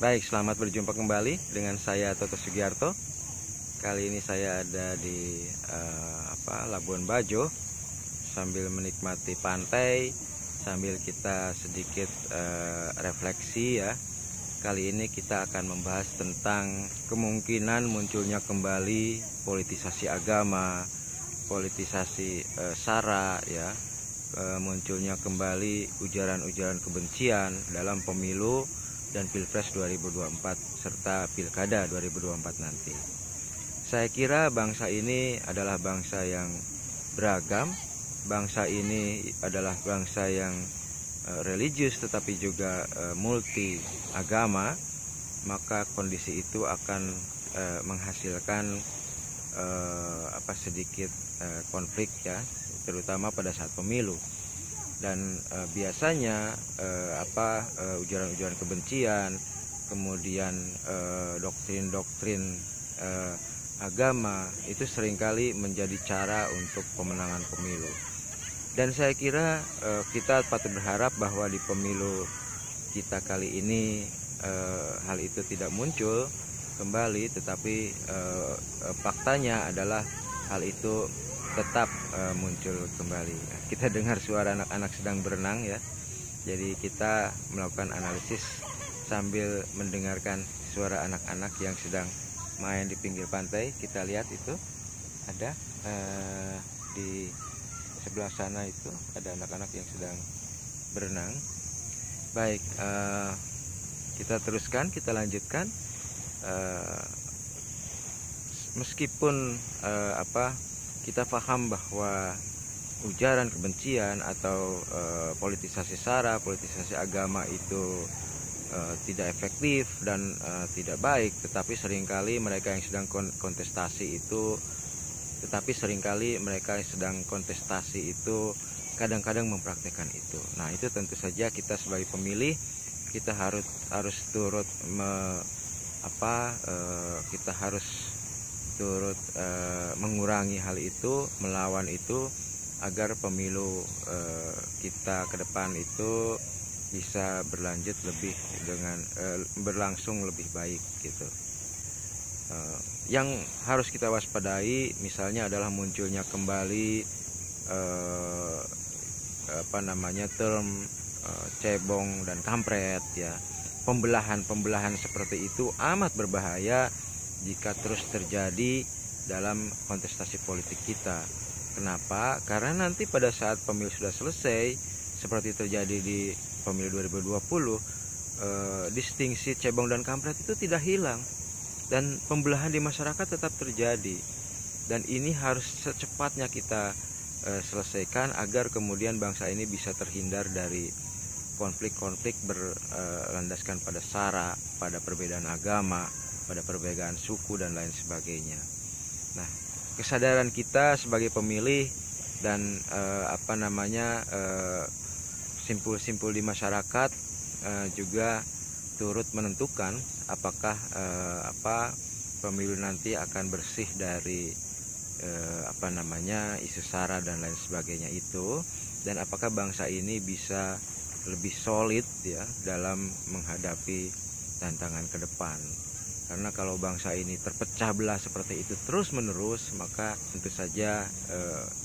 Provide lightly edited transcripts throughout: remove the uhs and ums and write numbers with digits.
Baik, selamat berjumpa kembali dengan saya Toto Sugiarto. Kali ini saya ada di Labuan Bajo sambil menikmati pantai, sambil kita sedikit refleksi ya. Kali ini kita akan membahas tentang kemungkinan munculnya kembali politisasi agama, politisasi SARA ya, munculnya kembali ujaran-ujaran kebencian dalam pemilu dan Pilpres 2024 serta Pilkada 2024 nanti. Saya kira bangsa ini adalah bangsa yang beragam, bangsa ini adalah bangsa yang religius tetapi juga multi agama, maka kondisi itu akan menghasilkan sedikit konflik ya, terutama pada saat pemilu. Dan biasanya ujaran-ujaran kebencian, kemudian doktrin-doktrin agama itu seringkali menjadi cara untuk pemenangan pemilu. Dan saya kira kita patut berharap bahwa di pemilu kita kali ini hal itu tidak muncul kembali, tetapi faktanya adalah hal itu tetap muncul kembali. Kita dengar suara anak-anak sedang berenang ya. Jadi kita melakukan analisis sambil mendengarkan suara anak-anak yang sedang main di pinggir pantai. Kita lihat itu ada di sebelah sana itu ada anak-anak yang sedang berenang. Baik, kita teruskan, kita lanjutkan. Meskipun kita paham bahwa ujaran kebencian atau politisasi SARA, politisasi agama itu tidak efektif dan tidak baik, tetapi seringkali mereka yang sedang kontestasi itu kadang-kadang mempraktikkan itu. Nah, itu tentu saja kita sebagai pemilih kita harus turut mengurangi hal itu, melawan itu agar pemilu kita ke depan itu bisa berlangsung lebih baik gitu. Yang harus kita waspadai misalnya adalah munculnya kembali term cebong dan kampret ya. Pembelahan seperti itu amat berbahaya jika terus terjadi dalam kontestasi politik kita. Kenapa? Karena nanti pada saat pemilu sudah selesai, seperti terjadi di pemilu 2020, distingsi cebong dan kampret itu tidak hilang, dan pembelahan di masyarakat tetap terjadi. Dan ini harus secepatnya kita selesaikan agar kemudian bangsa ini bisa terhindar dari konflik-konflik berlandaskan pada SARA, pada perbedaan agama, pada perbedaan suku dan lain sebagainya. Nah, kesadaran kita sebagai pemilih dan simpul-simpul di masyarakat juga turut menentukan apakah pemilu nanti akan bersih dari isu SARA dan lain sebagainya itu, dan apakah bangsa ini bisa lebih solid ya dalam menghadapi tantangan ke depan. Karena kalau bangsa ini terpecah belah seperti itu terus menerus, maka tentu saja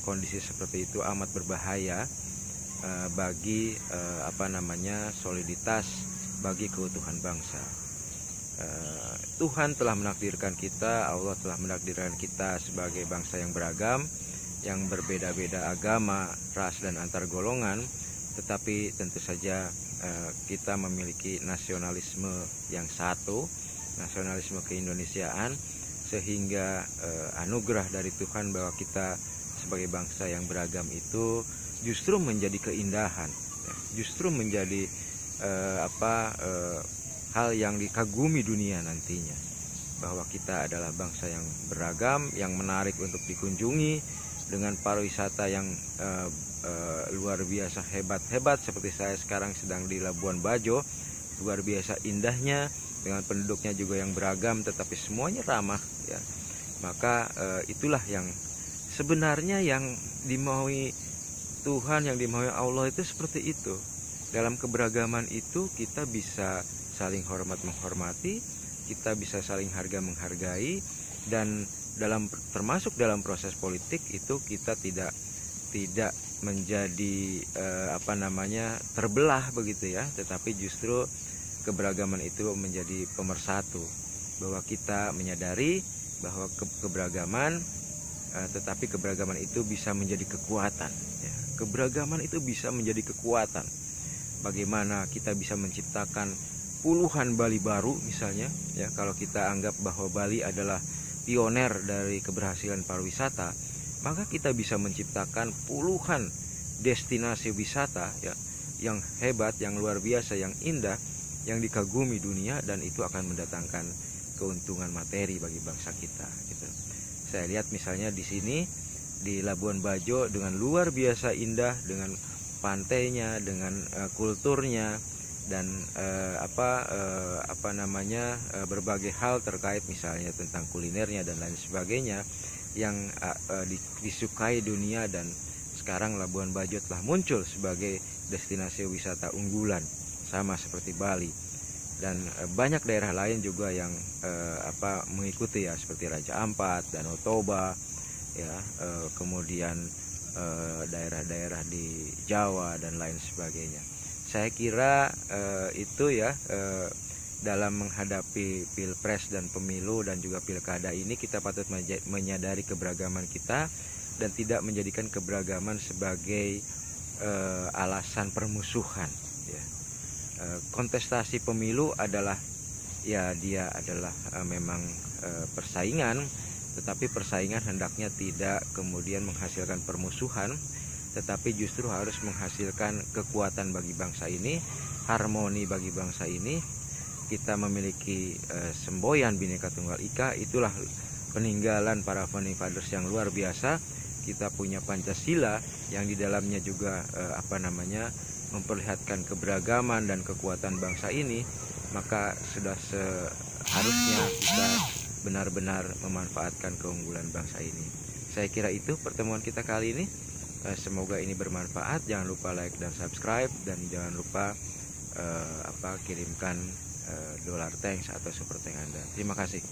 kondisi seperti itu amat berbahaya bagi soliditas, bagi keutuhan bangsa. Tuhan telah menakdirkan kita, Allah telah menakdirkan kita sebagai bangsa yang beragam, yang berbeda-beda agama, ras dan antar golongan, tetapi tentu saja kita memiliki nasionalisme yang satu, nasionalisme keindonesiaan, sehingga anugerah dari Tuhan bahwa kita sebagai bangsa yang beragam itu justru menjadi keindahan, justru menjadi hal yang dikagumi dunia nantinya, bahwa kita adalah bangsa yang beragam, yang menarik untuk dikunjungi, dengan pariwisata yang luar biasa hebat seperti saya sekarang sedang di Labuan Bajo, luar biasa indahnya, dengan penduduknya juga yang beragam tetapi semuanya ramah ya. Maka itulah yang sebenarnya yang dimaui Tuhan, yang dimaui Allah itu seperti itu. Dalam keberagaman itu kita bisa saling hormat menghormati, kita bisa saling harga menghargai, dan termasuk dalam proses politik itu kita tidak menjadi terbelah begitu ya, tetapi justru keberagaman itu menjadi pemersatu, bahwa kita menyadari bahwa keberagaman, tetapi keberagaman itu bisa menjadi kekuatan ya. Keberagaman itu bisa menjadi kekuatan. Bagaimana kita bisa menciptakan puluhan Bali baru misalnya ya, kalau kita anggap bahwa Bali adalah pioner dari keberhasilan pariwisata, maka kita bisa menciptakan puluhan destinasi wisata ya, yang hebat, yang luar biasa, yang indah, yang dikagumi dunia, dan itu akan mendatangkan keuntungan materi bagi bangsa kita gitu. Saya lihat misalnya di sini di Labuan Bajo dengan luar biasa indah, dengan pantainya, dengan kulturnya, dan berbagai hal terkait misalnya tentang kulinernya dan lain sebagainya yang disukai dunia, dan sekarang Labuan Bajo telah muncul sebagai destinasi wisata unggulan sama seperti Bali, dan banyak daerah lain juga yang mengikuti ya, seperti Raja Ampat, Danau Toba ya, kemudian daerah-daerah di Jawa dan lain sebagainya. Saya kira itu ya, dalam menghadapi pilpres dan pemilu dan juga pilkada ini, kita patut menyadari keberagaman kita dan tidak menjadikan keberagaman sebagai alasan permusuhan ya. Kontestasi pemilu adalah ya, dia adalah memang persaingan, tetapi persaingan hendaknya tidak kemudian menghasilkan permusuhan, tetapi justru harus menghasilkan kekuatan bagi bangsa ini, harmoni bagi bangsa ini. Kita memiliki semboyan Bhinneka Tunggal Ika, itulah peninggalan para founding fathers yang luar biasa. Kita punya Pancasila yang di dalamnya juga memperlihatkan keberagaman dan kekuatan bangsa ini, maka sudah seharusnya kita benar-benar memanfaatkan keunggulan bangsa ini. Saya kira itu pertemuan kita kali ini. Semoga ini bermanfaat. Jangan lupa like dan subscribe, dan jangan lupa kirimkan dollar thanks atau super thanks Anda. Terima kasih.